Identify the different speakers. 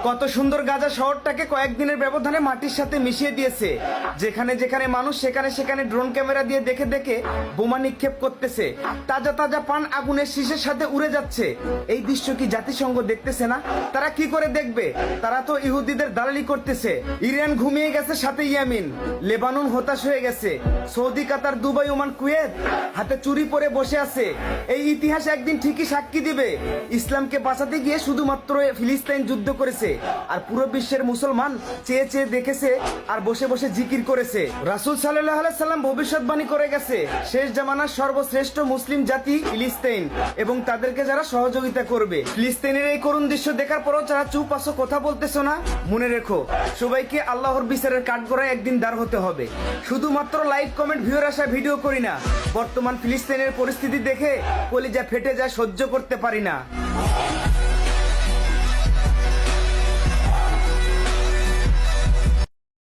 Speaker 1: কত সুন্দর গাজা শহরটাকে কয়েকদিনের ব্যবধানে মাটির সাথে মিশিয়ে দিয়েছে। যেখানে যেখানে মানুষ সেখানে সেখানে ড্রোন ক্যামেরা দিয়ে দেখে দেখে বোমা নিক্ষেপ করতেছে। তাজা তাজা পান আগুনের শীষের সাথে উড়ে যাচ্ছে। এই দৃশ্য কি জাতিসংঘ দেখতেছে না? তারা কি করে দেখবে? তারা তো ইহুদিদের দালালি করতেছে। ইরান ঘুমিয়ে গেছে, সাথে ইয়েমেন, লেবানন হতাশ হয়ে গেছে, সৌদি, কাতার, দুবাই, ওমান, কুয়েত হাতে চুরি পরে বসে আছে। এই ইতিহাস একদিন ঠিকই সাক্ষী দিবে, ইসলামকে বাঁচাতে গিয়ে শুধুমাত্র ফিলিস্তিন যুদ্ধ করেছে, আর পুরো বিশ্বের মুসলমান চেয়ে চেয়ে দেখেছে আর বসে বসে জিকির করেছে। রাসূল সাল্লাল্লাহু আলাইহি সাল্লাম ভবিষ্যৎবাণী করে গেছে, শেষ জামানার সর্বশ্রেষ্ঠ মুসলিম জাতি ফিলিস্তিন এবং তাদেরকে যারা সহযোগিতা করবে। ফিলিস্তিনের এই করুণ দৃশ্য দেখার পরও যারা চুপ আছো, কথা বলতেছো না, মনে রেখো সবাইকে আল্লাহর বিচারের কাঠগড়ায় একদিন দাঁড় হতে হবে। শুধুমাত্র লাইক কমেন্ট ভিউর আসা ভিডিও করি না, বর্তমান ফিলিস্তিনের পরিস্থিতি দেখে কলিজা ফেটে যায়, সহ্য করতে পারি না।